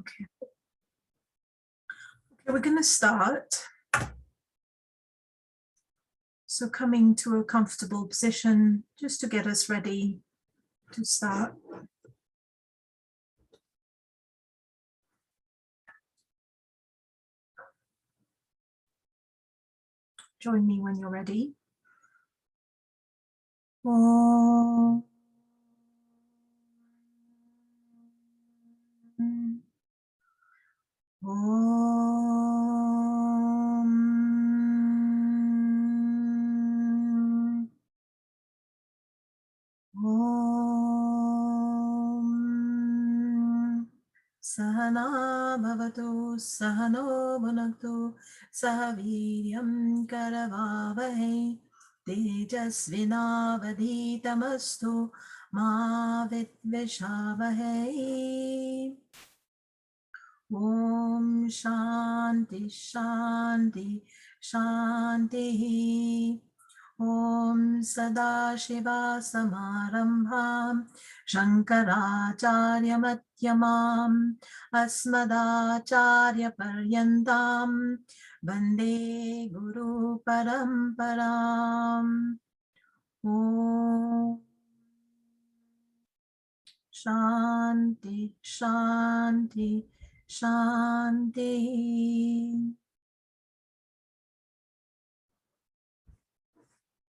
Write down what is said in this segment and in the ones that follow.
Okay, we're going to start. So coming to a comfortable position just to get us ready to start. Join me when you're ready. Om. Om. Om. Sahana bhavatu sahano bhunaktu sahaviryam karavavahe tejasvinavadhitamastu ma vidvishavahe. Om Shanti Shanti Shanti. Om Sadashiva Samarambham Shankaracharya Madhyamam Asmadacharya Paryantam Vande Guru Paramparam. Om Shanti Shanti Shanti.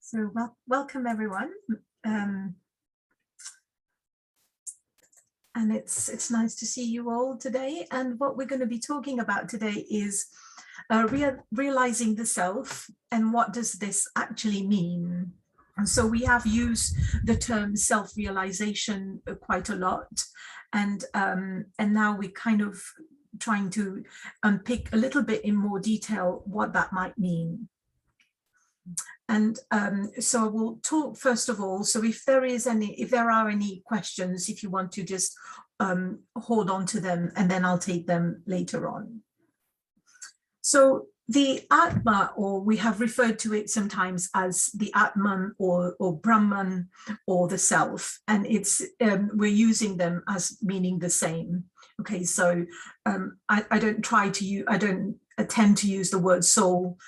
So welcome everyone, and it's nice to see you all today. And what we're going to be talking about today is realizing the self, and what does this actually mean? And so we have used the term self-realization quite a lot, and now we're kind of trying to unpick a little bit in more detail what that might mean. And so we'll talk first of all. So if there are any questions, if you want to just hold on to them, and then I'll take them later on. So the Atma, or we have referred to it sometimes as the Atman or Brahman or the self, and it's we're using them as meaning the same. Okay, so I don't tend to use the word soul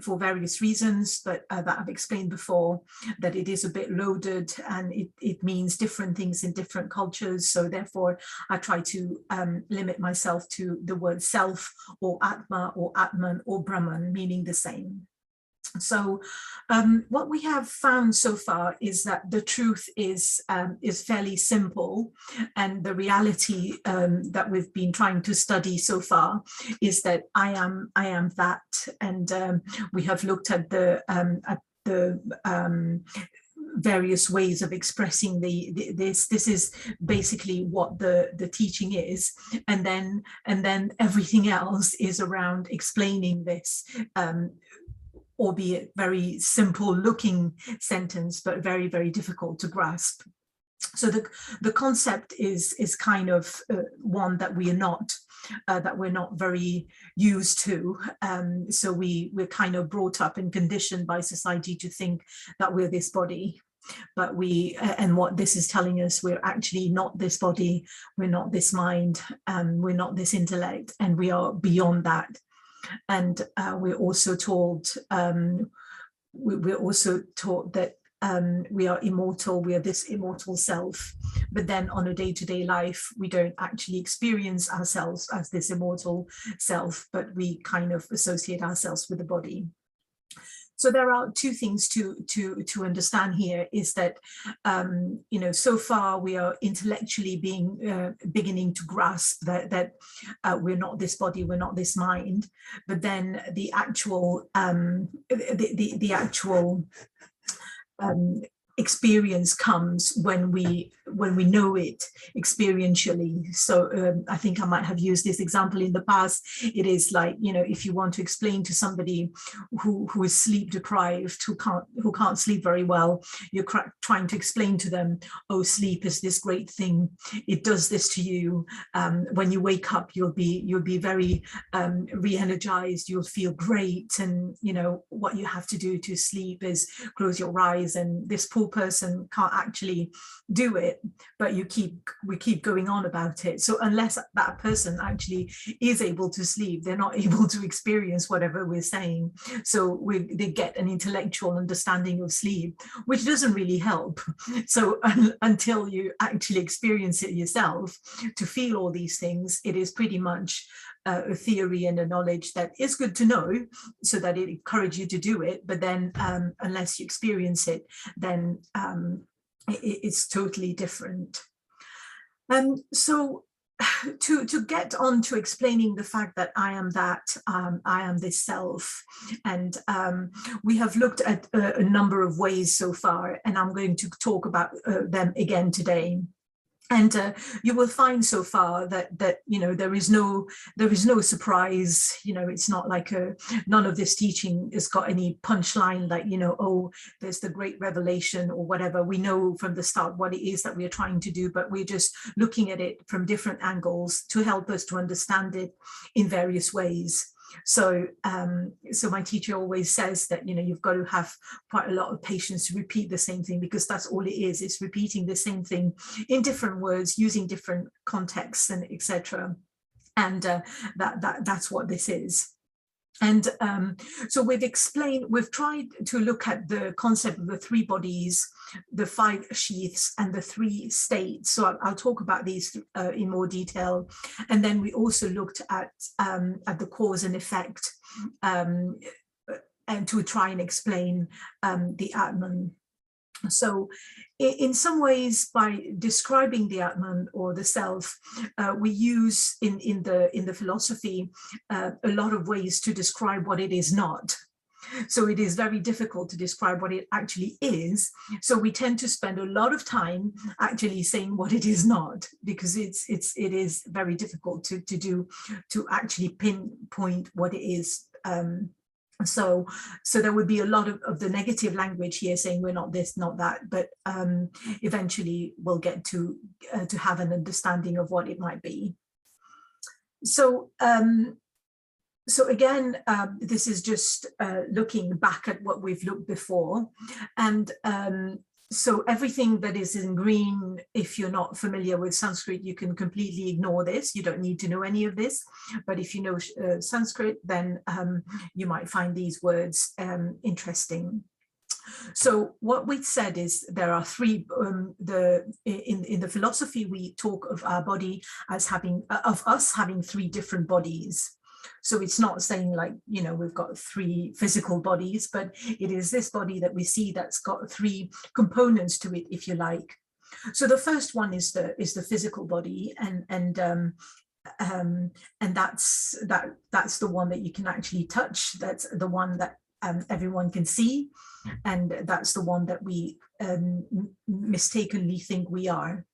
for various reasons, but that I've explained before, that it is a bit loaded and it means different things in different cultures. So therefore, I try to limit myself to the word self or Atma or Atman or Brahman, meaning the same. So what we have found so far is that the truth is fairly simple, and the reality that we've been trying to study so far is that I am that, and we have looked at the various ways of expressing this is basically what the teaching is, and then everything else is around explaining this, albeit very simple looking sentence, but very, very difficult to grasp. So the concept is kind of one that we're not very used to. So we're kind of brought up and conditioned by society to think that we're this body, but and what this is telling us, we're actually not this body, we're not this mind, we're not this intellect, and we are beyond that. And we're also taught that we are immortal, we are this immortal self, but then on a day-to-day life we don't actually experience ourselves as this immortal self, but we kind of associate ourselves with the body. So there are two things to understand here, is that so far we are intellectually beginning to grasp that we're not this body, we're not this mind, but then the actual experience comes when we know it experientially. So I think I might have used this example in the past. It is like, if you want to explain to somebody who is sleep deprived, who can't sleep very well, you're trying to explain to them, oh, sleep is this great thing, it does this to you. When you wake up, you'll be very re-energized, you'll feel great, and what you have to do to sleep is close your eyes, and this poor person can't actually do it. it, but we keep going on about it. So unless that person actually is able to sleep, they're not able to experience whatever we're saying. So they get an intellectual understanding of sleep, which doesn't really help. So until you actually experience it yourself, to feel all these things, it is pretty much a theory and a knowledge that is good to know, so that it encourages you to do it. But then unless you experience it, then it's totally different. So to get on to explaining the fact that I am that, I am this self, and we have looked at a number of ways so far, and I'm going to talk about them again today. And you will find so far that you know, there is no surprise. You know, it's not like none of this teaching has got any punchline, like, you know, oh, there's the great revelation or whatever. We know from the start what it is that we are trying to do, but we're just looking at it from different angles to help us to understand it in various ways. So so my teacher always says that, you know, you've got to have quite a lot of patience to repeat the same thing, because that's all it is. It's repeating the same thing in different words, using different contexts and etc. And that's what this is. And so we've tried to look at the concept of the three bodies, the five sheaths, and the three states. So I'll talk about these in more detail. And then we also looked at the cause and effect, and to try and explain the Atman. So in some ways, by describing the Atman or the self, we use in the philosophy a lot of ways to describe what it is not. So it is very difficult to describe what it actually is. So we tend to spend a lot of time actually saying what it is not, because it is very difficult to actually pinpoint what it is. So there would be a lot of the negative language here, saying we're not this, not that, but eventually we'll get to have an understanding of what it might be. So so again, this is just looking back at what we've looked before, and so everything that is in green, if you're not familiar with Sanskrit, you can completely ignore this. You don't need to know any of this. But if you know Sanskrit, then you might find these words interesting. So what we said is there are three. In the philosophy, we talk of our body as us having three different bodies. So it's not saying like, you know, we've got three physical bodies, but it is this body that we see that's got three components to it, if you like. So the first one is the physical body, and that's the one that you can actually touch. That's the one that everyone can see, and that's the one that we mistakenly think we are.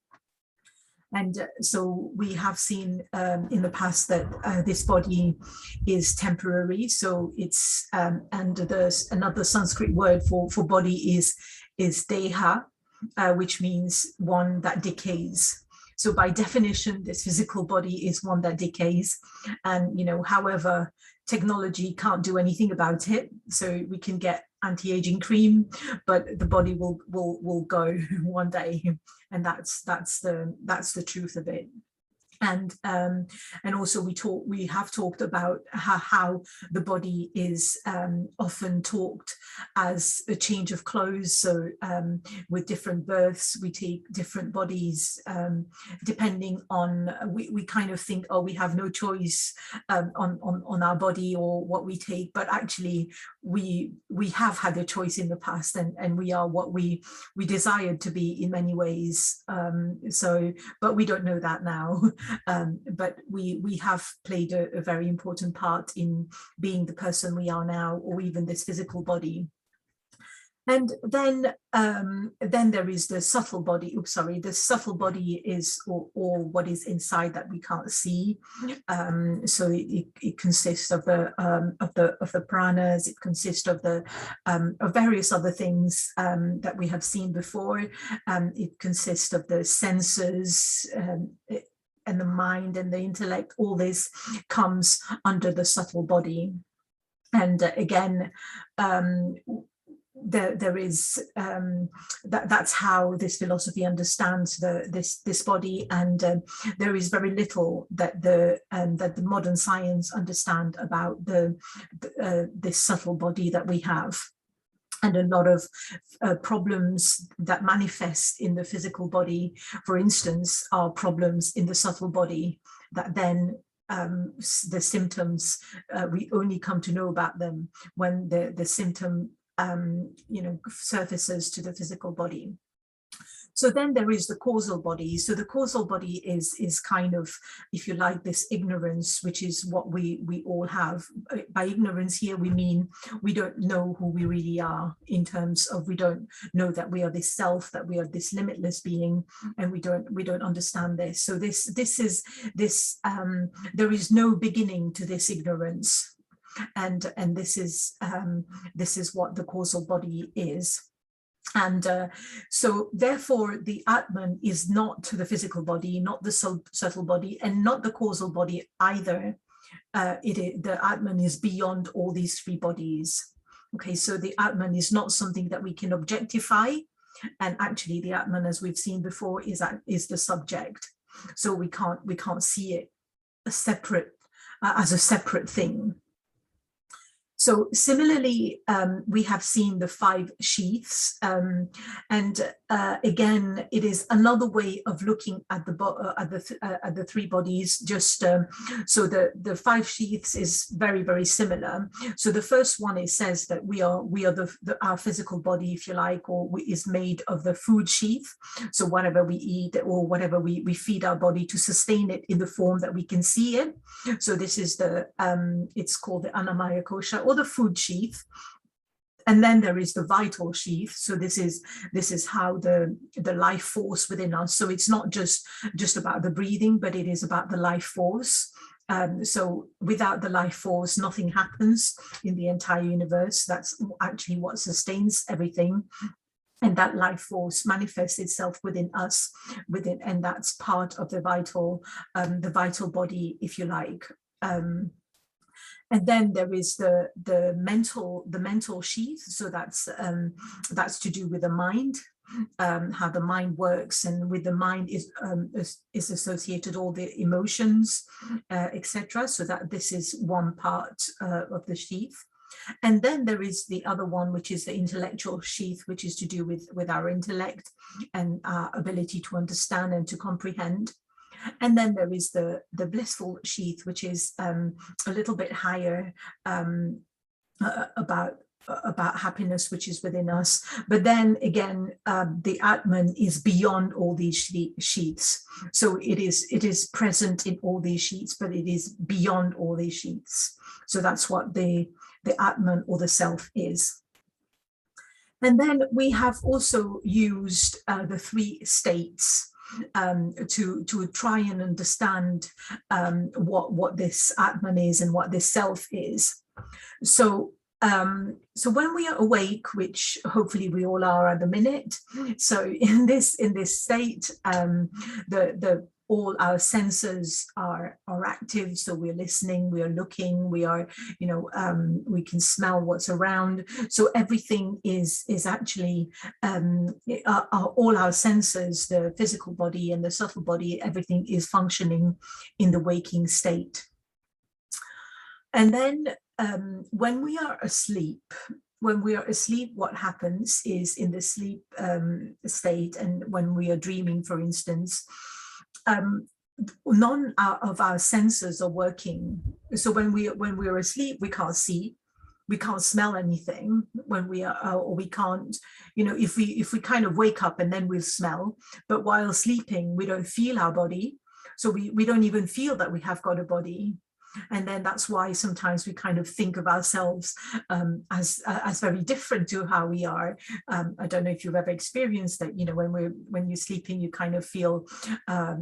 And so we have seen in the past that this body is temporary. So it's and there's another Sanskrit word for body is deha, which means one that decays. So by definition, this physical body is one that decays, and you know, however, technology can't do anything about it. So we can get anti-aging cream, but the body will go one day, and that's the truth of it. And also we have talked about how the body is often talked as a change of clothes. So with different births, we take different bodies depending on, we kind of think, oh, we have no choice on our body or what we take, but actually we have had a choice in the past, and we are what we desired to be in many ways. So, but we don't know that now. But we have played a very important part in being the person we are now, or even this physical body. And then there is the subtle body. Oops, sorry. The subtle body is or what is inside that we can't see. So it consists of the pranas. It consists of of various other things that we have seen before. It consists of the senses. And the mind and the intellect. All this comes under the subtle body. And again, there is that's how this philosophy understands this body, and there is very little that the modern science understand about this subtle body that we have. And a lot of problems that manifest in the physical body, for instance, are problems in the subtle body that then the symptoms, we only come to know about them when the symptom surfaces to the physical body. So then there is the causal body. So the causal body is kind of, if you like, this ignorance, which is what we all have. By ignorance here, we mean we don't know who we really are, in terms of we don't know that we are this self, that we are this limitless being, and we don't understand this. So there is no beginning to this ignorance, and this is what the causal body is. And so therefore the Atman is not the physical body, not the subtle body, and not the causal body either. The Atman is beyond all these three bodies. Okay, so the Atman is not something that we can objectify, and actually the Atman, as we've seen before, is the subject. So we can't see it as a separate thing. So similarly, we have seen the 5 sheaths, and again, it is another way of looking at the 3 bodies. Just so the 5 sheaths is very, very similar. So the first one, it says that we are our physical body, if you like, or is made of the food sheath. So whatever we eat or whatever we feed our body to sustain it in the form that we can see it. So this is it's called the Annamaya Kosha, or the food sheath. And then there is the vital sheath. So this is how the life force within us. So it's not just about the breathing, but it is about the life force. So without the life force, nothing happens in the entire universe. That's actually what sustains everything. And that life force manifests itself within us, and that's part of the vital body, if you like. And then there is the mental sheath. So that's to do with the mind, how the mind works, and with the mind is associated all the emotions, etc. So that this is one part of the sheath. And then there is the other one, which is the intellectual sheath, which is to do with our intellect and our ability to understand and to comprehend. And then there is the blissful sheath, which is a little bit higher, about happiness, which is within us. But then again, the Atman is beyond all these sheaths. So it is present in all these sheaths, but it is beyond all these sheaths. So that's what the Atman, or the self, is. And then we have also used the 3 states to try and understand what this Atman is and what this self is. So when we are awake, which hopefully we all are at the minute, so in this state, all our senses are active. So we're listening, we are looking, we are, we can smell what's around. So everything is actually, all our senses, the physical body and the subtle body, everything is functioning in the waking state. And then when we are asleep, what happens is, in the sleep state, and when we are dreaming, for instance, none of our senses are working. So when we're asleep, we can't see, we can't smell anything. When we are, or we can't, if we kind of wake up and then we'll smell, but while sleeping, we don't feel our body. So we don't even feel that we have got a body. And then that's why sometimes we kind of think of ourselves as very different to how we are. I don't know if you've ever experienced that, when you're sleeping, you kind of feel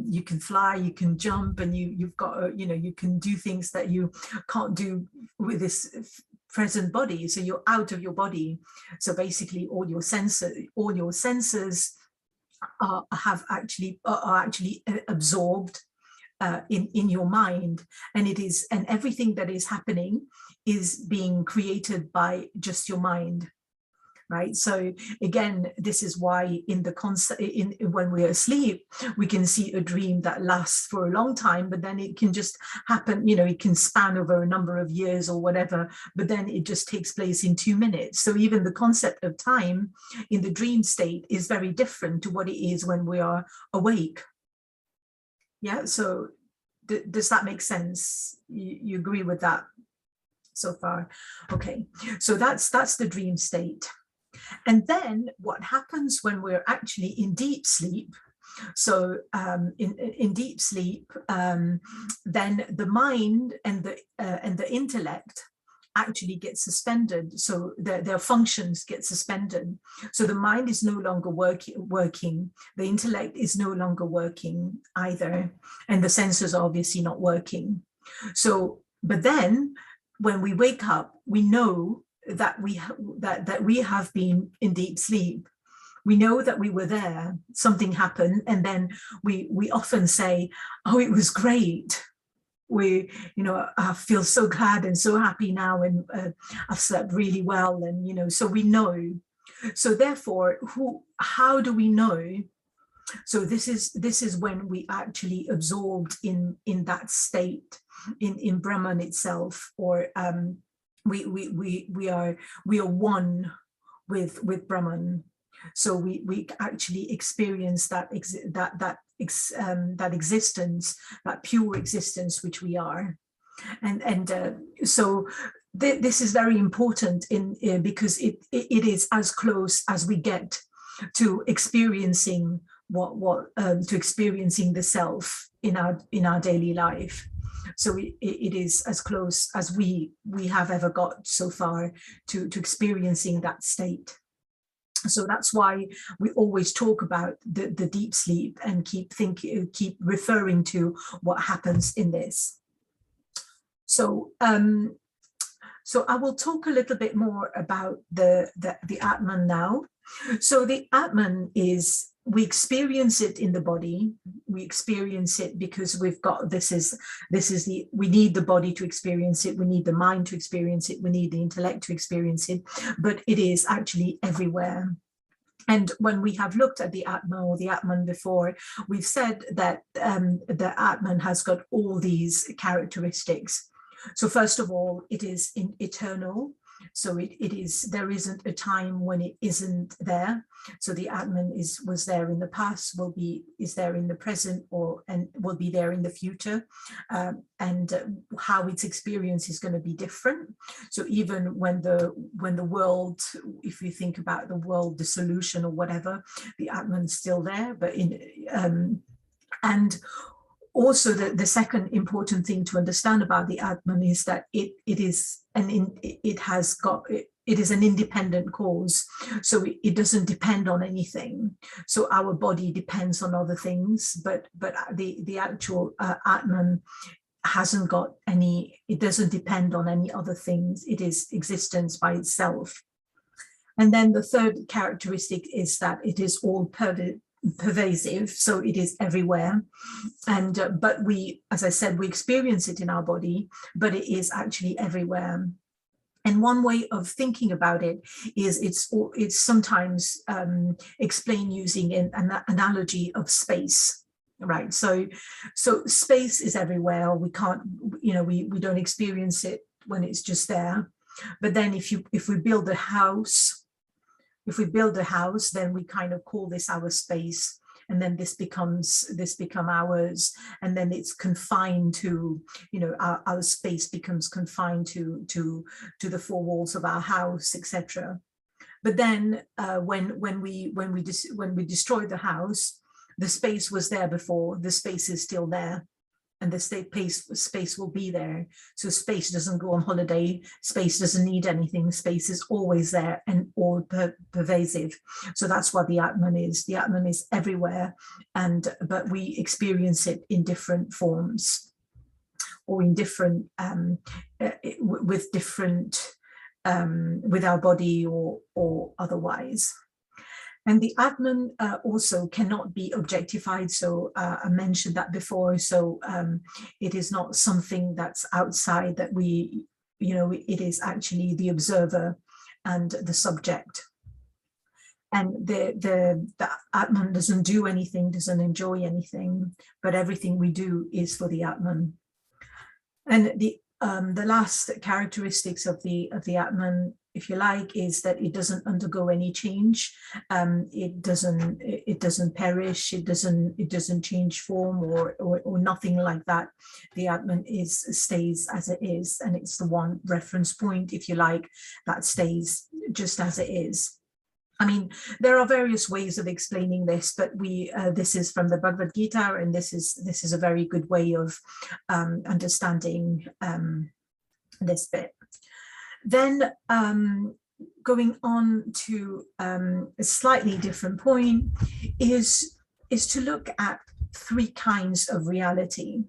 you can fly, you can jump, and you've got, you can do things that you can't do with this present body. So you're out of your body. So basically all your senses are actually absorbed in your mind, and everything that is happening is being created by just your mind. right? So again, this is why in the concept, when we're asleep, we can see a dream that lasts for a long time, but then it can just happen, you know, it can span over a number of years or whatever, but then it just takes place in 2 minutes. So even the concept of time in the dream state is very different to what it is when we are awake. Yeah, so does that make sense? You agree with that so far? Okay, so that's the dream state. And then what happens when we're actually in deep sleep? So in deep sleep, then the mind and the intellect actually get suspended. So their functions get suspended. So the mind is no longer working. The intellect is no longer working either. And the senses are obviously not working. So, but then when we wake up, we know that we have been in deep sleep. We know that we were there, something happened, and then we often say, oh, it was great. We, you know, I feel so glad and so happy now, and I've slept really well, and, you know, so we know. So therefore, how do we know? So this is when we actually absorbed in that state, in Brahman itself, or we are one with Brahman. So we actually experience that existence, that pure existence which we are, and so this is very important because it is as close as we get to experiencing to experiencing the self in our daily life. So it is as close as we have ever got so far to experiencing that state. So that's why we always talk about the deep sleep and keep referring to what happens in this. So so I will talk a little bit more about the Atman now. So the Atman is, we experience it in the body. We experience it because we've got, we need the body to experience it. We need the mind to experience it. We need the intellect to experience it, but it is actually everywhere. And when we have looked at the Atman or the Atman before, we've said that the Atman has got all these characteristics. So first of all, it is eternal. So there isn't a time when it isn't there. So the Atman was there in the past, is there in the present, and will be there in the future. And how its experience is going to be different. So even when the world, if you think about the world dissolution or whatever, the Atman's still there. But and also the second important thing to understand about the Atman is that it is an independent cause. So it doesn't depend on anything. So our body depends on other things, but the actual Atman hasn't got any, it doesn't depend on any other things. It is existence by itself. And then the third characteristic is that it is all pervasive, so it is everywhere. And but we, as I said, we experience it in our body, but it is actually everywhere. And one way of thinking about it is it's sometimes explained using an analogy of space, right? So space is everywhere. We can't, you know, we don't experience it when it's just there. But then if we build a house, then we kind of call this our space, and then this become ours, and then it's confined to, you know, our space becomes confined to the four walls of our house, etc. But then when we destroy the house, the space was there before, the space is still there, and the space will be there. So space doesn't go on holiday, space doesn't need anything, space is always there and all pervasive. So that's what the Atman is. The Atman is everywhere, but we experience it in different forms, or in different, with our body or otherwise. And the Atman also cannot be objectified. So I mentioned that before. So it is not something that's outside that we, you know, it is actually the observer and the subject. And the Atman doesn't do anything, doesn't enjoy anything, but everything we do is for the Atman. And the last characteristics of the Atman, if you like, is that it doesn't undergo any change. It doesn't perish. It doesn't change form or nothing like that. The Atman stays as it is, and it's the one reference point, if you like, that stays just as it is. I mean, there are various ways of explaining this, but this is from the Bhagavad Gita, and this is a very good way of understanding this bit. Then going on to a slightly different point is to look at three kinds of reality.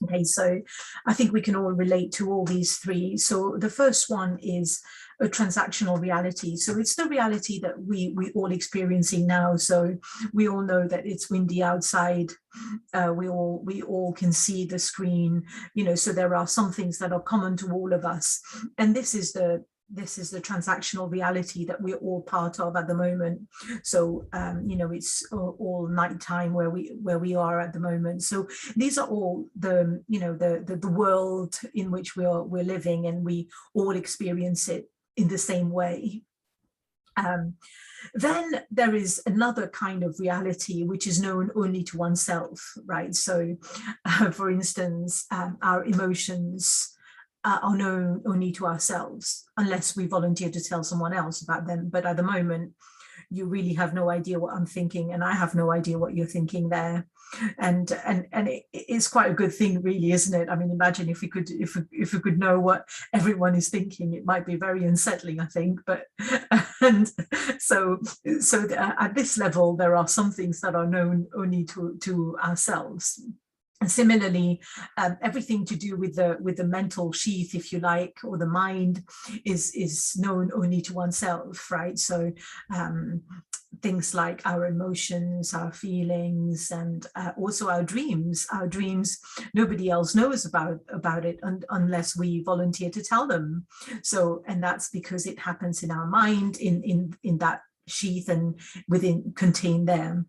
Okay, so I think we can all relate to all these three. So the first one is a transactional reality. So it's the reality that we all experiencing now. So we all know that it's windy outside. We all can see the screen, you know, so there are some things that are common to all of us. And this is the transactional reality that we're all part of at the moment. So you know, it's all nighttime where we are at the moment. So these are all the, you know, the world in which we're living, and we all experience it in the same way. Then there is another kind of reality which is known only to oneself, right? So for instance, our emotions are known only to ourselves, unless we volunteer to tell someone else about them. But at the moment, you really have no idea what I'm thinking, and I have no idea what you're thinking there. And it's quite a good thing, really, isn't it? I mean, imagine if we could know what everyone is thinking. It might be very unsettling, I think. But and so at this level, there are some things that are known only to ourselves. And similarly, everything to do with the mental sheath, if you like, or the mind, is known only to oneself, right? So things like our emotions, our feelings, and also our dreams. Our dreams, nobody else knows about it unless we volunteer to tell them. So, and that's because it happens in our mind, in that sheath and contained there.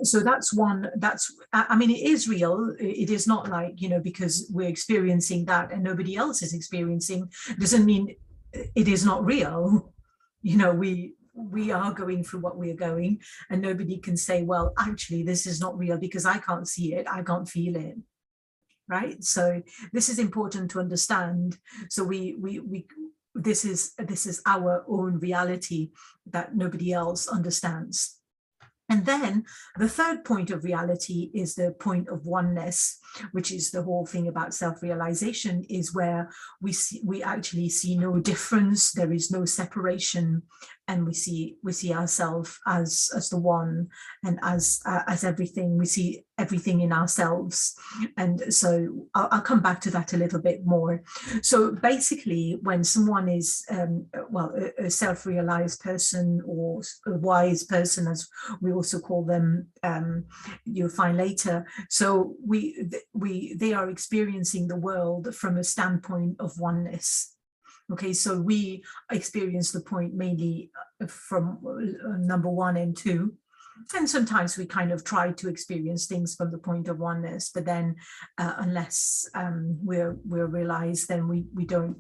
So that's one, I mean, it is real. It is not like, you know, because we're experiencing that and nobody else is experiencing, doesn't mean it is not real. You know, we are going through what we're going, and nobody can say, well, actually, this is not real because I can't see it, I can't feel it. Right. So this is important to understand. So this is our own reality that nobody else understands. And then the third point of reality is the point of oneness, which is the whole thing about self-realization, is where we actually see no difference, there is no separation, and we see ourselves as the one, and as everything. We see everything in ourselves. And so I'll come back to that a little bit more. So basically, when someone is a self-realized person, or a wise person, as we also call them, you'll find later. So they are experiencing the world from a standpoint of oneness. Okay, so we experience the point mainly from number 1 and 2. And sometimes we kind of try to experience things from the point of oneness, but then unless we're realized, then we don't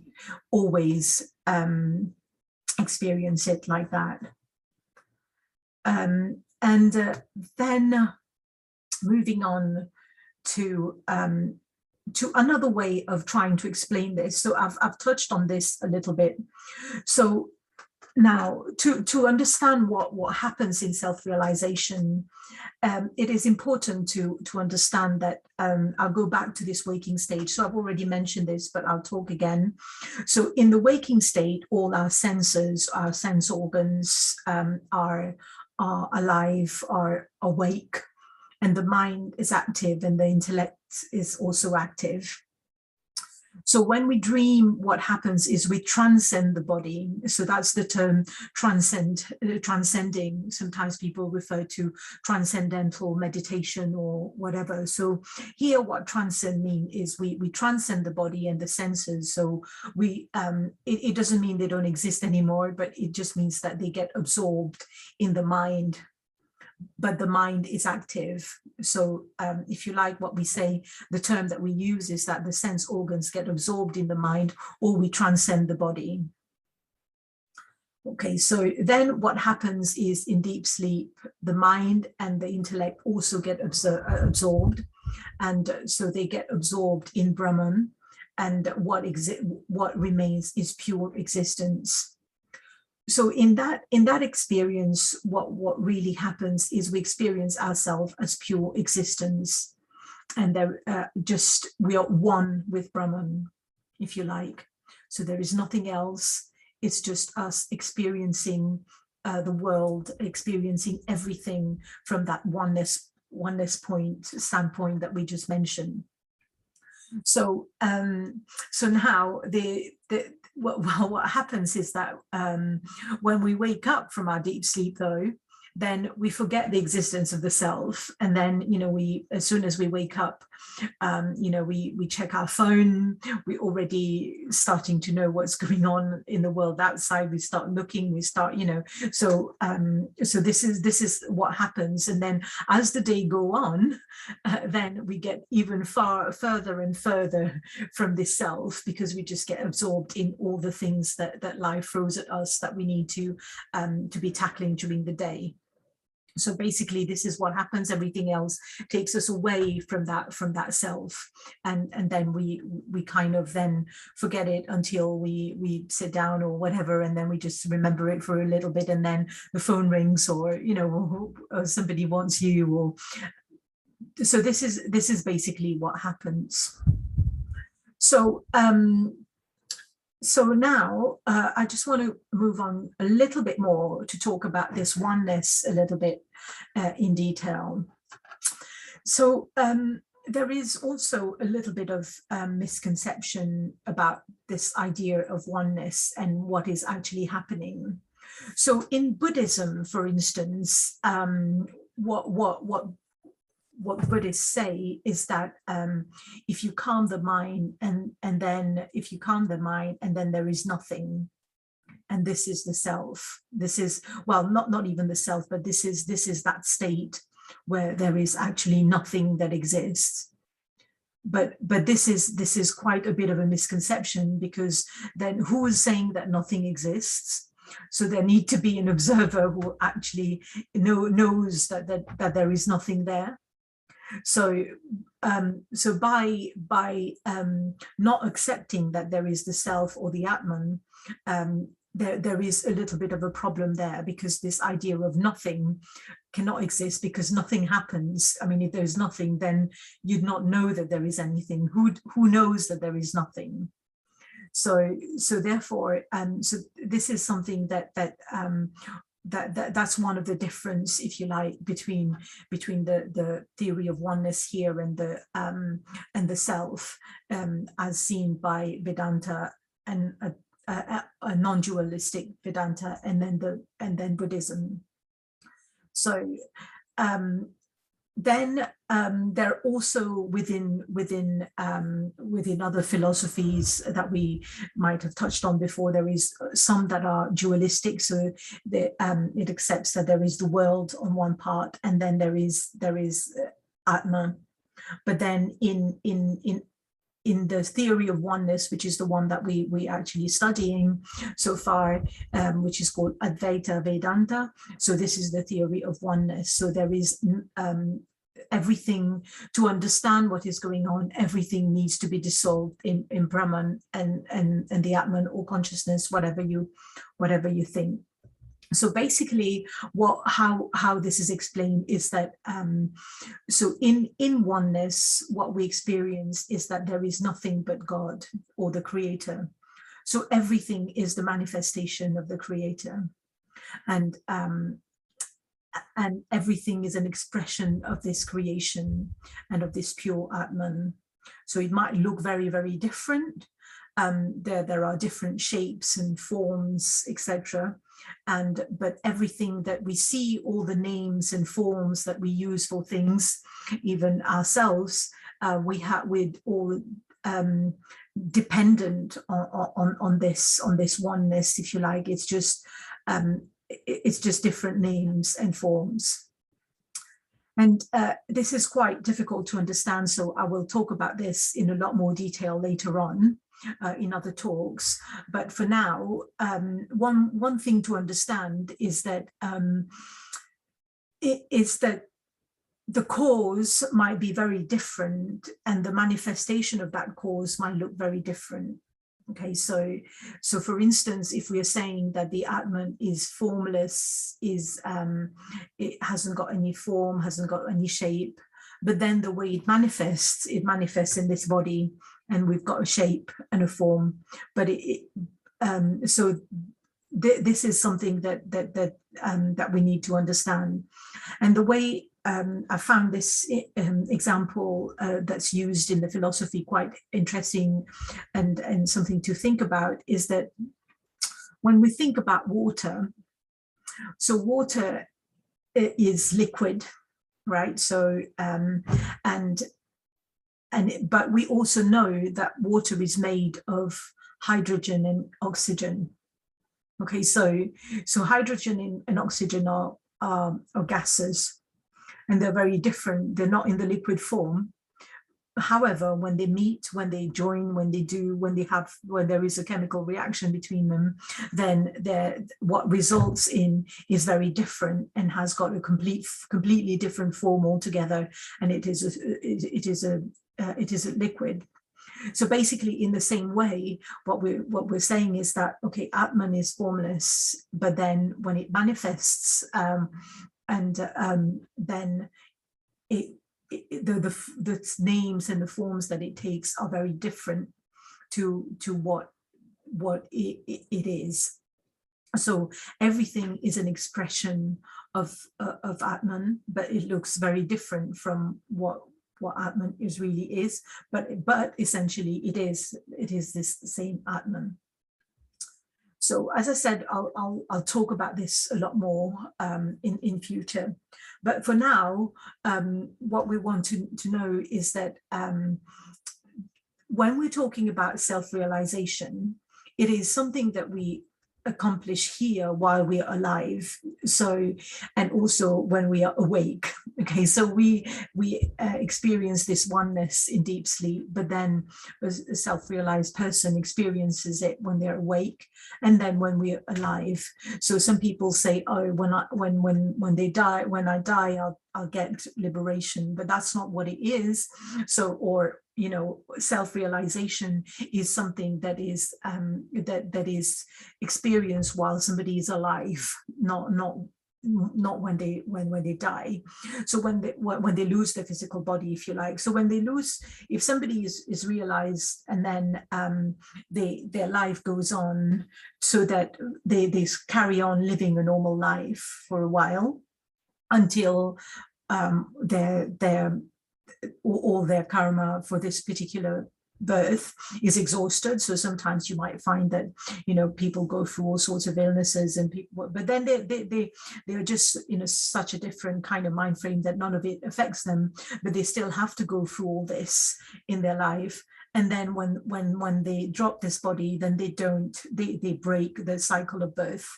always experience it like that. And then moving on to another way of trying to explain this. So I've touched on this a little bit. So now, to understand what happens in self-realization, it is important to understand that I'll go back to this waking stage. So I've already mentioned this, but I'll talk again. So in the waking state, all our senses, our sense organs are alive, are awake, and the mind is active, and the intellect is also active. So when we dream, what happens is we transcend the body. So that's the term transcending. Sometimes people refer to transcendental meditation or whatever. So here what transcend mean is we transcend the body and the senses. So it doesn't mean they don't exist anymore, but it just means that they get absorbed in the mind, but the mind is active. So if you like, what we say, the term that we use is that the sense organs get absorbed in the mind, or we transcend the body. Okay, so then what happens is in deep sleep, the mind and the intellect also get absorbed. And so they get absorbed in Brahman, and what remains is pure existence. So in that experience, what really happens is we experience ourselves as pure existence, and we are one with Brahman, if you like. So there is nothing else. It's just us experiencing the world, experiencing everything from that oneness standpoint that we just mentioned. So now what happens is that when we wake up from our deep sleep, though, then we forget the existence of the self, and then as soon as we wake up, we check our phone. We're already starting to know what's going on in the world outside. We start looking. We start, so this is what happens. And then as the day go on, then we get even further and further from this self, because we just get absorbed in all the things that life throws at us that we need to be tackling during the day. So basically, this is what happens. Everything else takes us away from that self, and then we kind of then forget it until we sit down or whatever, and then we just remember it for a little bit, and then the phone rings, or or somebody wants you, or so this is basically what happens. So now I just want to move on a little bit more to talk about this oneness a little bit in detail. So there is also a little bit of misconception about this idea of oneness and what is actually happening. So in Buddhism, for instance, what Buddhists say is that if you calm the mind and then there is nothing, and this is the self. This is, well, not even the self, but this is that state where there is actually nothing that exists. But this is quite a bit of a misconception, because then who is saying that nothing exists? So there need to be an observer who actually knows that there is nothing there. So by not accepting that there is the self or the Atman, there is a little bit of a problem there, because this idea of nothing cannot exist, because nothing happens. I mean, if there's nothing, then you'd not know that there is anything. Who knows that there is nothing? So therefore, so this is something that's one of the difference, if you like, between the theory of oneness here and the self, as seen by Vedanta, and a non-dualistic Vedanta, and then Buddhism. So then there are also within other philosophies that we might have touched on before, there is some that are dualistic. So it accepts that there is the world on one part, and then there is Atma. But then in the theory of oneness, which is the one that we actually studying so far, which is called Advaita Vedanta. So this is the theory of oneness. So there is everything, to understand what is going on, everything needs to be dissolved in Brahman and the Atman, or consciousness, whatever you think. So basically, how this is explained is that so in oneness, what we experience is that there is nothing but God, or the Creator. So everything is the manifestation of the Creator, and everything is an expression of this creation and of this pure Atman. So it might look very, very different, there are different shapes and forms, etc. But everything that we see, all the names and forms that we use for things, even ourselves, we're all dependent on this oneness, if you like. It's just different names and forms. And this is quite difficult to understand, so I will talk about this in a lot more detail later on in other talks. But for now, one thing to understand is that the cause might be very different, and the manifestation of that cause might look very different. Okay, so for instance, if we are saying that the Atman is formless, it hasn't got any form, hasn't got any shape, but then the way it manifests in this body, and we've got a shape and a form. But this is something that we need to understand. And the way I found this example that's used in the philosophy quite interesting and something to think about is that when we think about water, so water is liquid, right? So but we also know that water is made of hydrogen and oxygen. Okay, so hydrogen and oxygen are gases, and they're very different. They're not in the liquid form. However, when they meet, when they join, when there is a chemical reaction between them, then what results in is very different and has got a completely different form altogether, and it is a liquid. So basically, in the same way, what we're saying is that, okay, Atman is formless, but then when it manifests, then the names and the forms that it takes are very different to what it is. So everything is an expression of Atman, but it looks very different from what Atman really is. But essentially, it is this same Atman. So as I said, I'll talk about this a lot more in future. But for now, what we want to know is that when we're talking about self-realization, it is something that we accomplish here while we are alive, so, and also when we are awake. Okay, so we experience this oneness in deep sleep, but then a self-realized person experiences it when they're awake and then when we're alive. So some people say, oh, when I die I'll get liberation, but that's not what it is. So, or self-realization is something that is that is experienced while somebody is alive, not when they die. So when they lose their physical body, if you like. So if somebody is realized and then their life goes on, so that they carry on living a normal life for a while until all their karma for this particular birth is exhausted. So sometimes you might find that people go through all sorts of illnesses and people, but then they're just in such a different kind of mind frame that none of it affects them, but they still have to go through all this in their life. And then when they drop this body, then they break the cycle of birth.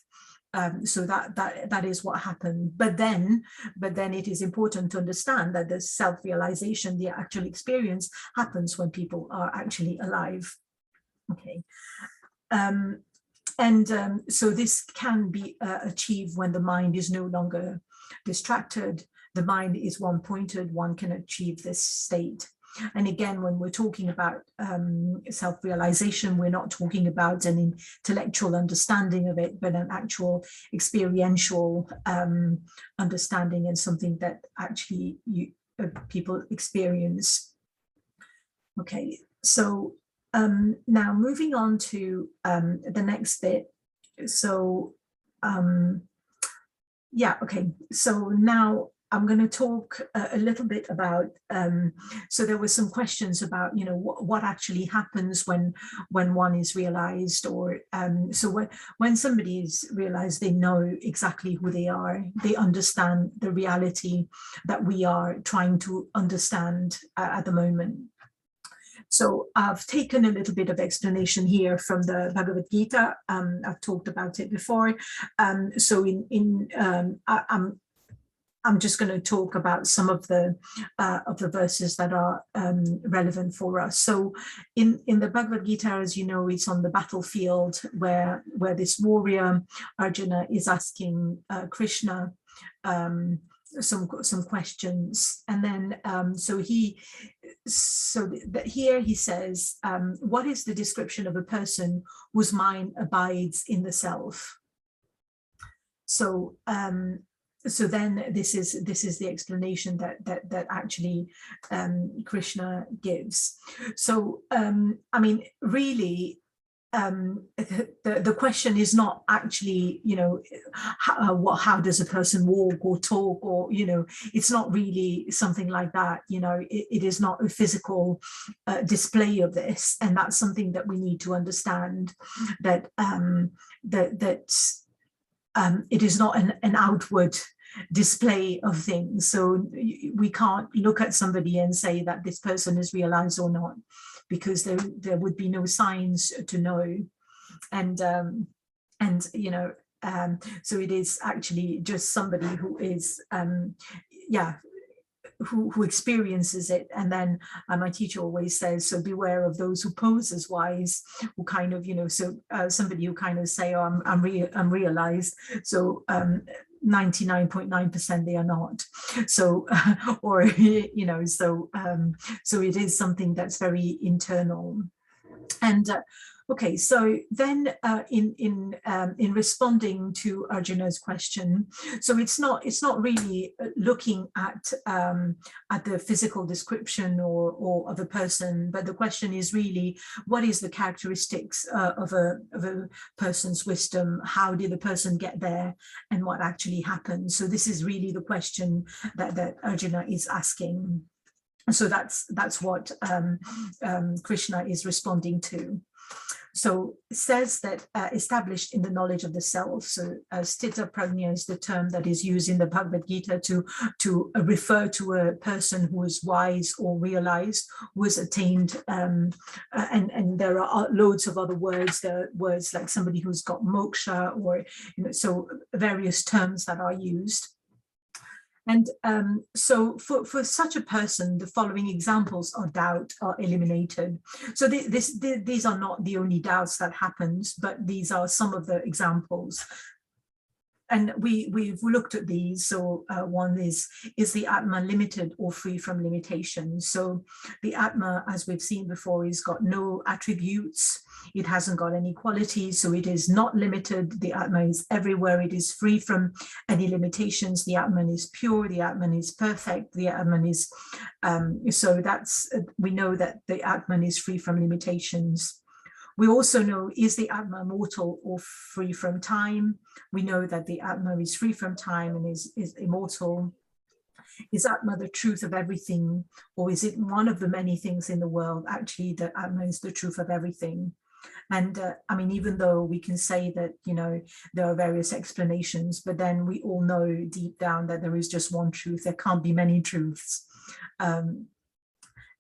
So that is what happened. But then it is important to understand that the self-realization, the actual experience, happens when people are actually alive. Okay. So this can be achieved when the mind is no longer distracted. The mind is one-pointed. One can achieve this state. And again, when we're talking about self-realization, we're not talking about an intellectual understanding of it, but an actual experiential understanding, and something that actually people experience. Okay, so now moving on to the next bit. So yeah, okay, so now I'm going to talk a little bit about, so there were some questions about, you know, what actually happens when one is realized, or so when somebody is realized, they know exactly who they are, they understand the reality that we are trying to understand at the moment. So I've taken a little bit of explanation here from the Bhagavad Gita. I've talked about it before. So I'm just going to talk about some of the verses that are relevant for us. So in the Bhagavad Gita, as you know, it's on the battlefield where this warrior Arjuna is asking Krishna some questions, and then here he says, what is the description of a person whose mind abides in the self? So so then this is the explanation that actually Krishna gives. So I mean, really, the question is not actually, you know, how does a person walk or talk, or, you know, it's not really something like that. You know, it is not a physical display of this, and that's something that we need to understand, that it is not an outward display of things. So we can't look at somebody and say that this person is realized or not, because there would be no signs to know. And you know, so it is actually just somebody who is who experiences it. And then my teacher always says, so beware of those who pose as wise, who kind of, you know, so somebody who kind of say, oh, I'm realized, so 99.9% they are not. So or you know, so so it is something that's very internal. And okay, so then in responding to Arjuna's question, so it's not really looking at the physical description or of a person, but the question is really, what is the characteristics of a person's wisdom? How did the person get there, and what actually happened? So this is really the question that Arjuna is asking. So that's what Krishna is responding to. So it says that established in the knowledge of the self. So sthita prajna is the term that is used in the Bhagavad Gita to refer to a person who is wise or realized, who has attained, and there are loads of other words. There are words like somebody who's got moksha, or, you know, so various terms that are used. And so for such a person, the following examples of doubt are eliminated. So these are not the only doubts that happens, but these are some of the examples. And we've looked at these. So one is the Atma limited or free from limitations? So the Atma, as we've seen before, has got no attributes. It hasn't got any qualities, so it is not limited. The Atma is everywhere. It is free from any limitations. The Atman is pure. The Atman is perfect. The Atman is, so that's, we know that the Atman is free from limitations. We also know, is the Atma mortal or free from time? We know that the Atma is free from time and is immortal. Is Atma the truth of everything, or is it one of the many things in the world? Actually, the Atma is the truth of everything. And I mean, even though we can say that, you know, there are various explanations, but then we all know deep down that there is just one truth. There can't be many truths.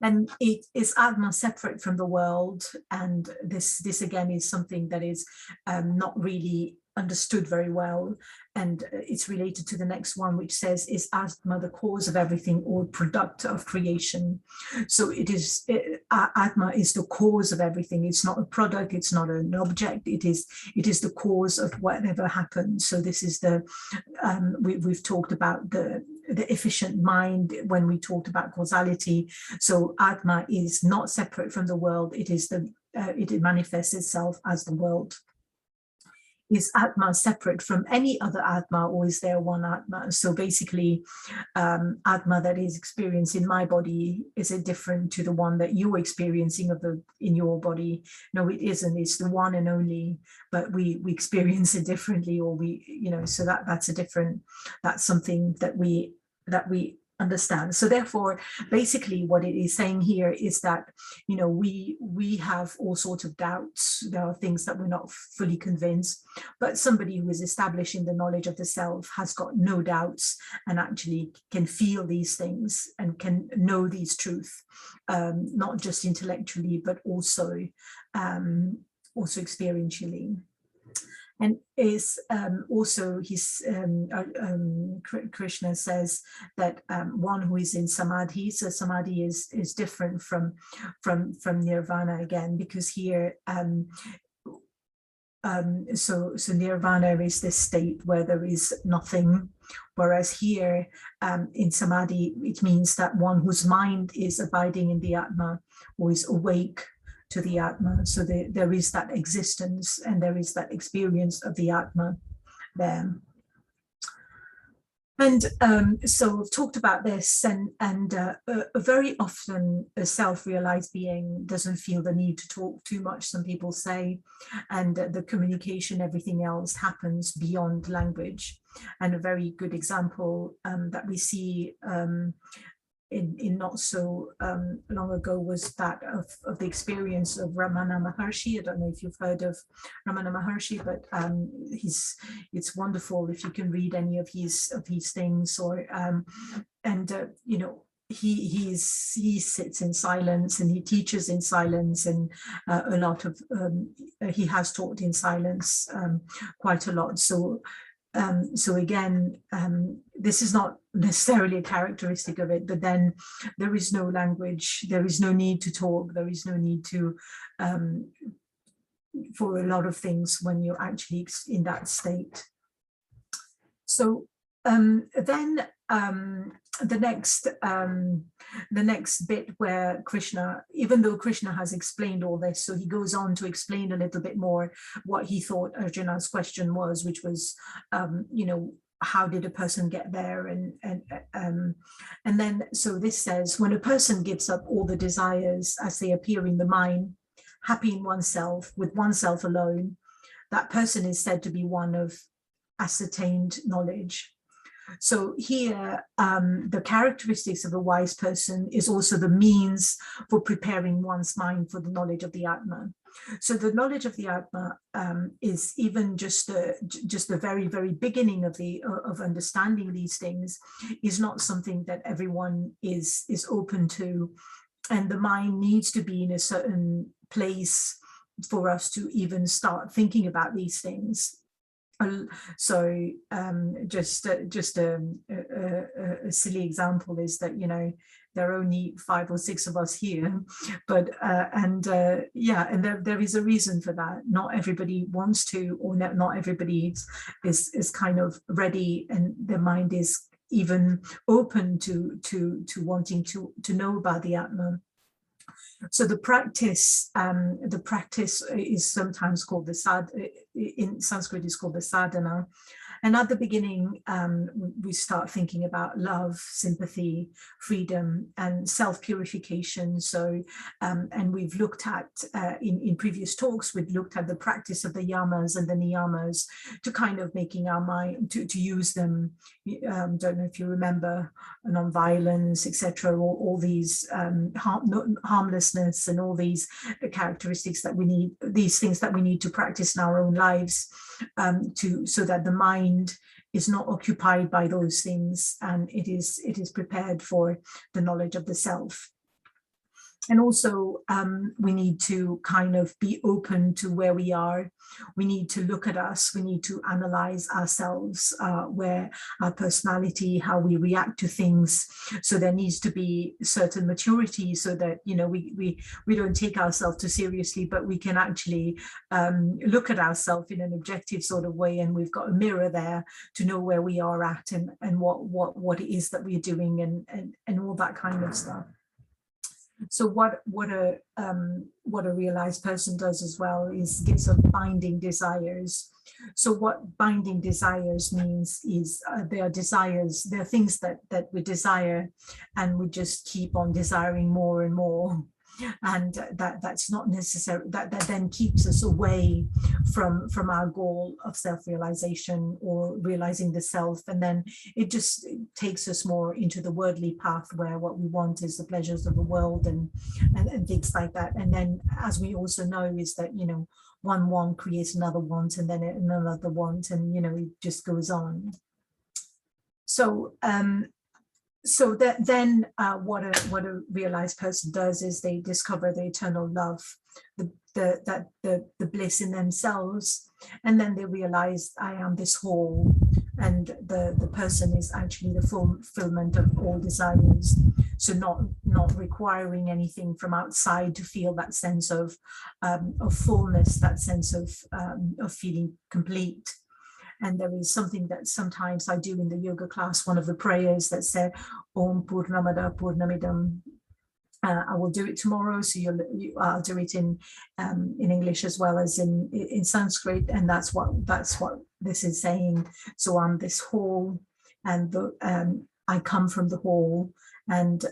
And it is Atma separate from the world. And this again is something that is not really understood very well. And it's related to the next one, which says, is Atma the cause of everything or product of creation? So it is, Atma is the cause of everything. It's not a product, it's not an object, it is the cause of whatever happens. So this is the, we've talked about the efficient mind when we talked about causality. So Atma is not separate from the world. It is it manifests itself as the world. Is Atma separate from any other Atma, or is there one Atma? So basically, Atma that is experienced in my body, is it different to the one that you're experiencing in your body? No, it isn't. It's the one and only, but we experience it differently, or we, you know, so that's something that we we understand. So therefore, basically what it is saying here is that, you know, we have all sorts of doubts. There are things that we're not fully convinced, but somebody who is establishing the knowledge of the self has got no doubts and actually can feel these things and can know these truths, not just intellectually, but also experientially. And is also Krishna says that one who is in samadhi, so samadhi is different from nirvana again, because here so nirvana is this state where there is nothing, whereas here in samadhi it means that one whose mind is abiding in the Atma, who is awake to the Atma. So there is that existence and there is that experience of the Atma there. And so we've talked about this, and very often a self-realized being doesn't feel the need to talk too much, some people say, and the communication, everything else happens beyond language. And a very good example that we see in not so long ago was that of the experience of Ramana Maharshi. I don't know if you've heard of Ramana Maharshi, but it's wonderful if you can read any of his things, or you know, he sits in silence and he teaches in silence, and a lot of he has taught in silence quite a lot. So again, this is not necessarily a characteristic of it, but then there is no language, there is no need to talk, there is no need to for a lot of things when you're actually in that state. So then the next bit where Krishna, even though Krishna has explained all this, so he goes on to explain a little bit more what he thought Arjuna's question was, which was, you know, how did a person get there? And then, so this says, when a person gives up all the desires as they appear in the mind, happy in oneself, with oneself alone, that person is said to be one of ascertained knowledge. So here, the characteristics of a wise person is also the means for preparing one's mind for the knowledge of the Atma. So the knowledge of the Atma is even just the very, very beginning of understanding these things, is not something that everyone is open to, and the mind needs to be in a certain place for us to even start thinking about these things. So just a silly example is that, you know, there are only 5 or 6 of us here, but yeah, and there is a reason for that. Not everybody wants to, or not everybody is kind of ready, and their mind is even open to wanting to know about the Atma. So the practice is sometimes called in Sanskrit is called the sadhana. And at the beginning, we start thinking about love, sympathy, freedom, and self-purification. So, and we've looked at, in previous talks, we've looked at the practice of the yamas and the niyamas to kind of making our mind, to use them. Don't know if you remember, non-violence, etc., all these harmlessness and all these characteristics that we need, these things that we need to practice in our own lives, so that the mind is not occupied by those things, and it is prepared for the knowledge of the self. And also we need to kind of be open to where we are. We need to look at us, we need to analyze ourselves, where our personality, how we react to things. So there needs to be certain maturity, so that, you know, we don't take ourselves too seriously, but we can actually look at ourselves in an objective sort of way, and we've got a mirror there to know where we are at, and what it is that we're doing, and all that kind of stuff. So what a realized person does as well is gives up binding desires. So what binding desires means is they are desires, they're things that we desire, and we just keep on desiring more and more. and that's not necessary. That then keeps us away from our goal of self-realization or realizing the self, and then it just takes us more into the worldly path, where what we want is the pleasures of the world and things like that. And then, as we also know, is that, you know, one want creates another want, and then another want, and, you know, it just goes on. So so that then what a realized person does is they discover the eternal love, the bliss in themselves, and then they realize, I am this whole, and the person is actually the fulfillment of all desires. So not requiring anything from outside to feel that sense of fullness, that sense of feeling complete. And there is something that sometimes I do in the yoga class, one of the prayers that said, Om Purnamada Purnamidam. I will do it tomorrow, so I'll do it in English as well as in Sanskrit, and that's what this is saying. So I'm this whole, and I come from the whole, and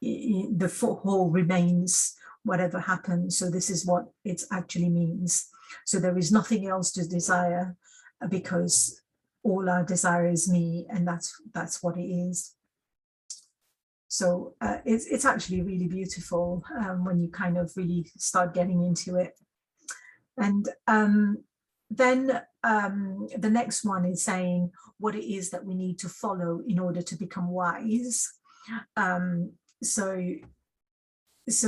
the whole remains whatever happens. So this is what it actually means. So there is nothing else to desire, because all our desire is me, and that's what it is. So it's actually really beautiful when you kind of really start getting into it. And then the next one is saying what it is that we need to follow in order to become wise. So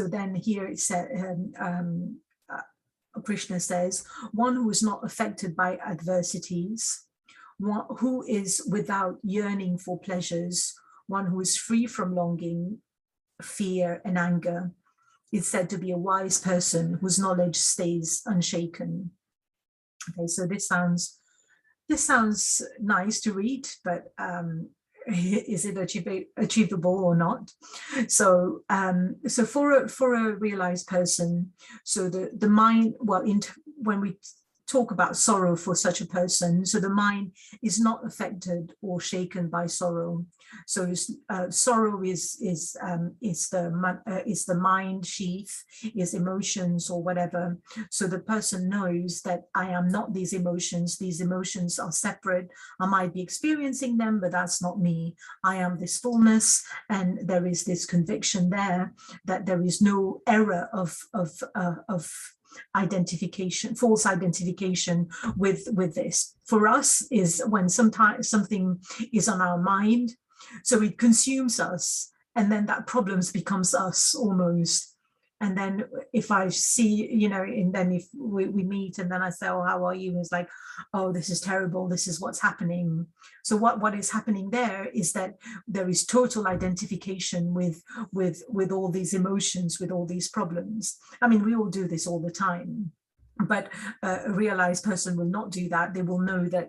then here it said, Krishna says, one who is not affected by adversities, one who is without yearning for pleasures, one who is free from longing, fear, and anger, is said to be a wise person whose knowledge stays unshaken. Okay, so this sounds nice to read, but is it achievable or not? So so for a realized person, so the mind, well, when we talk about sorrow for such a person, so the mind is not affected or shaken by sorrow. So sorrow is the mind sheath, is emotions or whatever. So the person knows that I am not these emotions. These emotions are separate. I might be experiencing them, but that's not me. I am this fullness, and there is this conviction there that there is no error of identification, false identification with this. For us is when sometimes something is on our mind, so it consumes us, and then that problems becomes us almost. And then if I see, you know, and then if we meet and then I say, oh, how are you? It's like, oh, this is terrible. This is what's happening. So what is happening there is that there is total identification with all these emotions, with all these problems. I mean, we all do this all the time, but a realized person will not do that. They will know that,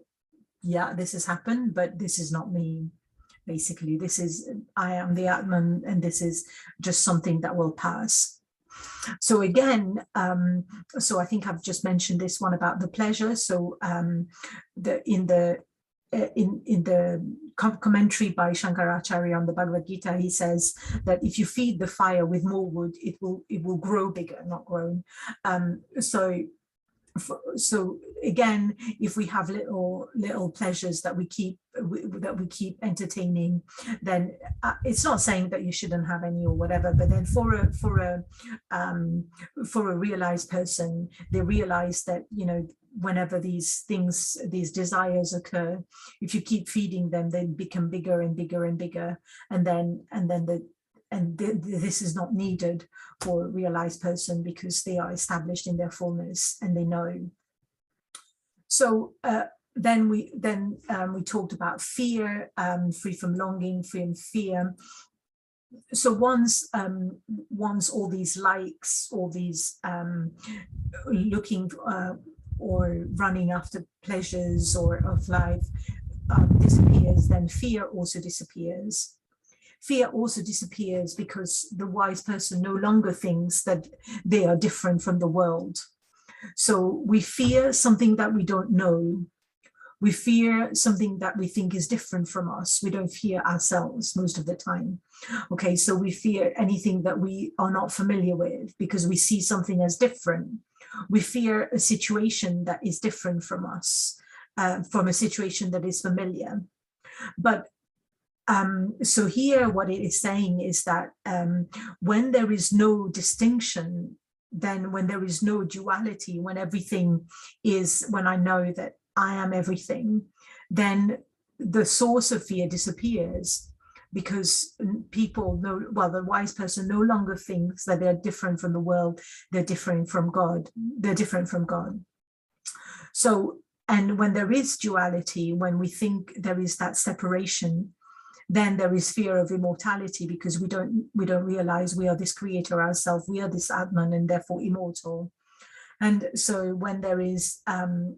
yeah, this has happened, but this is not me. Basically, this is, I am the Atman, and this is just something that will pass. So again, so I think I've just mentioned this one about the pleasure. So in the commentary by Shankaracharya on the Bhagavad Gita, he says that if you feed the fire with more wood, it will grow bigger, not grow. So again, if we have little pleasures that we keep entertaining, then it's not saying that you shouldn't have any or whatever, but then for a realized person, they realize that, you know, whenever these desires occur, if you keep feeding them, they become bigger and bigger and bigger, and this is not needed for a realized person, because they are established in their fullness and they know. So then we talked about fear, free from longing, free from fear. So once all these likes, all these looking or running after pleasures or of life disappears, then fear also disappears. Fear also disappears because the wise person no longer thinks that they are different from the world. So we fear something that we don't know. We fear something that we think is different from us. We don't fear ourselves most of the time. Okay, so we fear anything that we are not familiar with because we see something as different. We fear a situation that is different from us, from a situation that is familiar. But so here what it is saying is that when there is no distinction, then when there is no duality, when everything is, when I know that I am everything, then the source of fear disappears, because people know, well, the wise person no longer thinks that they're different from the world, they're different from God, they're different from God. So, and when there is duality, when we think there is that separation, then there is fear of immortality, because we don't realize we are this creator ourselves, we are this Atman, and therefore immortal. And so when there is,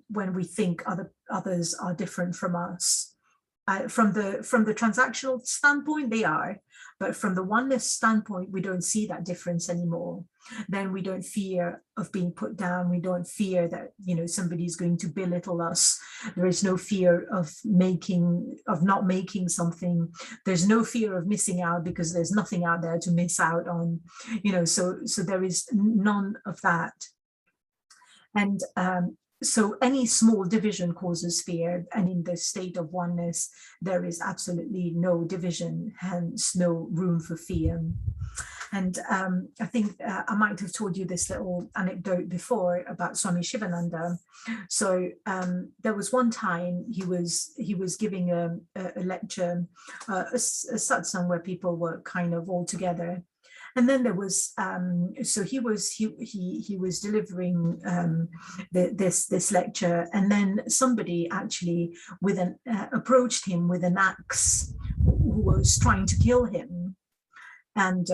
when we think others are different from us, from the transactional standpoint, they are, but from the oneness standpoint, we don't see that difference anymore. Then we don't fear of being put down. We don't fear that, you know, somebody's going to belittle us. There is no fear of not making something. There's no fear of missing out, because there's nothing out there to miss out on, you know, so there is none of that. And so any small division causes fear, and in the state of oneness, there is absolutely no division, hence no room for fear. And I think I might have told you this little anecdote before about Swami Shivananda. So there was one time he was giving a lecture, a satsang where people were kind of all together. And then there was, so he was delivering this lecture, and then somebody actually approached him with an axe, who was trying to kill him, and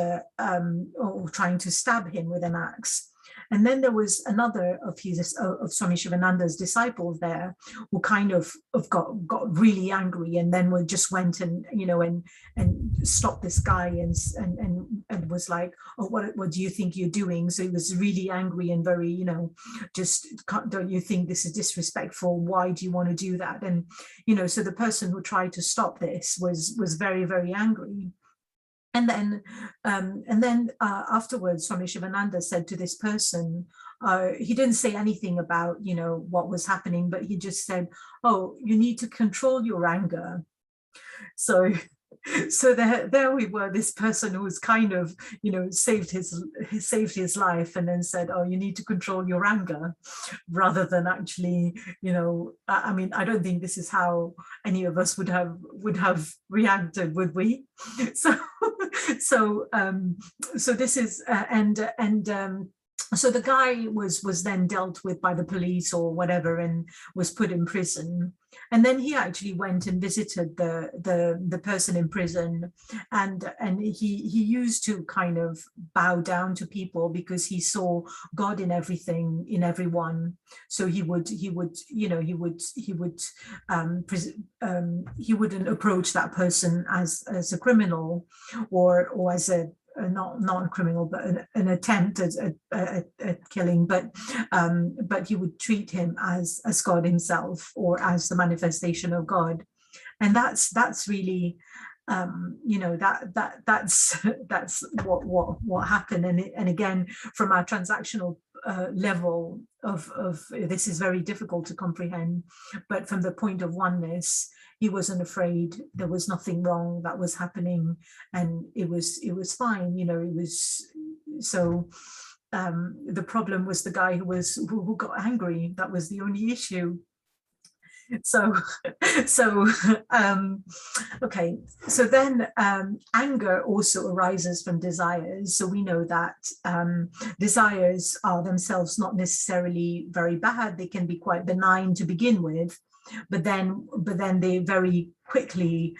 or trying to stab him with an axe. And then there was another of Swami Shivananda's disciples there, who kind of got really angry, and then just went and, you know, and stopped this guy and was like, oh, what do you think you're doing? So he was really angry and very, you know, just, don't you think this is disrespectful? Why do you want to do that? And, you know, so the person who tried to stop this was very, very angry. And then afterwards, Swami Shivananda said to this person, he didn't say anything about, you know, what was happening, but he just said, oh, you need to control your anger. So there we were, this person who was kind of, you know, saved his life, and then said, oh, you need to control your anger, rather than actually, you know, I mean, I don't think this is how any of us would have reacted, would we? So this is so the guy was then dealt with by the police or whatever, and was put in prison. And then he actually went and visited the person in prison, and he used to kind of bow down to people, because he saw God in everything, in everyone. So he wouldn't approach that person as a criminal, or as a non-criminal, but an attempt at killing, but he would treat him as God himself, or as the manifestation of God. And that's really, you know, that's what happened. And again, from our transactional level of this is very difficult to comprehend, but from the point of oneness, he wasn't afraid. There was nothing wrong that was happening, and it was fine, you know. It was so the problem was the guy who got angry. That was the only issue. So okay, so then anger also arises from desires. So we know that desires are themselves not necessarily very bad. They can be quite benign to begin with, but then they very quickly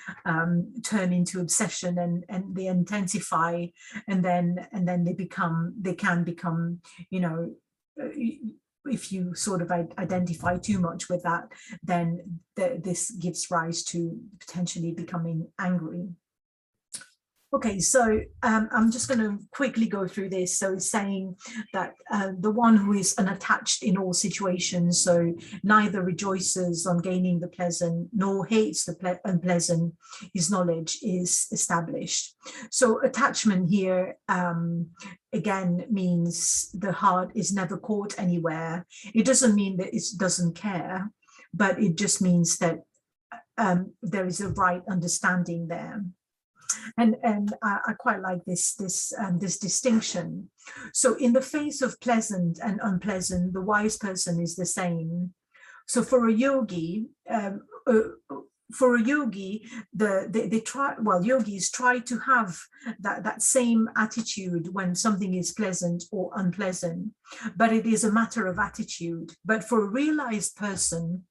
turn into obsession, and they intensify, and then they can become, you know, if you sort of identify too much with that, then this gives rise to potentially becoming angry. Okay, so I'm just going to quickly go through this. So it's saying that the one who is unattached in all situations, so neither rejoices on gaining the pleasant nor hates the unpleasant, his knowledge is established. So attachment here again means the heart is never caught anywhere. It doesn't mean that it doesn't care, but it just means that there is a right understanding there. And I quite like this distinction. So in the face of pleasant and unpleasant, the wise person is the same. So for a yogi, they try, well, yogis try to have that same attitude when something is pleasant or unpleasant, but it is a matter of attitude. But for a realized person,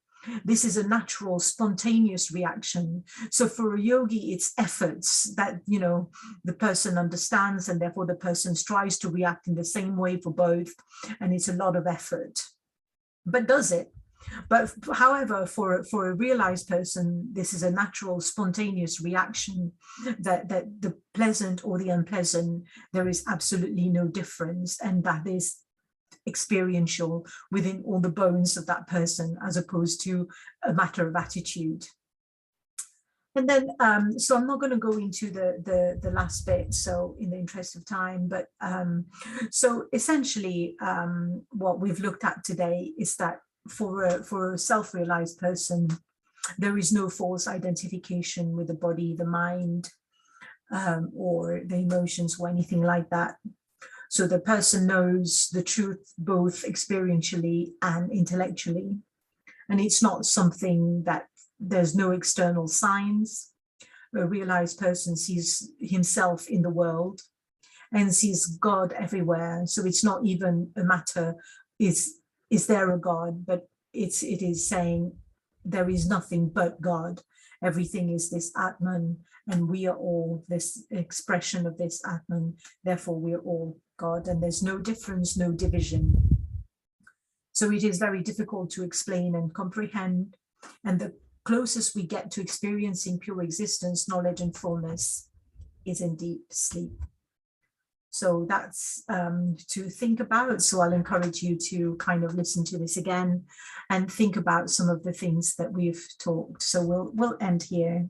this is a natural, spontaneous reaction. So for a yogi, it's efforts that, the person understands, and therefore the person strives to react in the same way for both. And it's a lot of effort, but does it? But however, for a realized person, this is a natural, spontaneous reaction that the pleasant or the unpleasant, there is absolutely no difference. And that is experiential within all the bones of that person, as opposed to a matter of attitude. And then, so I'm not going to go into the last bit, so in the interest of time, but so essentially what we've looked at today is that for a self-realized person, there is no false identification with the body, the mind, or the emotions or anything like that. So the person knows the truth both experientially and intellectually. And it's not something that there's no external signs. A realized person sees himself in the world and sees God everywhere. So it's not even a matter, is there a God? But it is saying there is nothing but God. Everything is this Atman, and we are all this expression of this Atman. Therefore, we are all God, and there's no difference, no division. So it is very difficult to explain and comprehend. And the closest we get to experiencing pure existence, knowledge, and fullness is in deep sleep. So that's to think about. So I'll encourage you to kind of listen to this again and think about some of the things that we've talked. So we'll end here.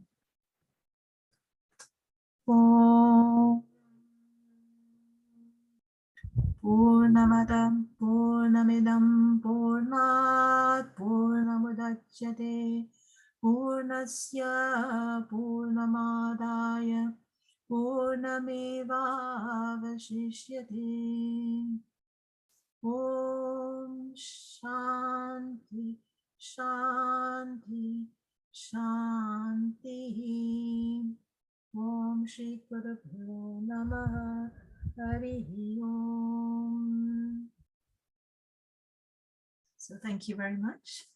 Purnamadam Purnamidam Purnat Purnamudachyate Purnasya Purnamadaya Purnamevavashishyate. Om Shanti Shanti Shanti. Om Shri Gurubhyo Namaha. Harihi Om. So thank you very much.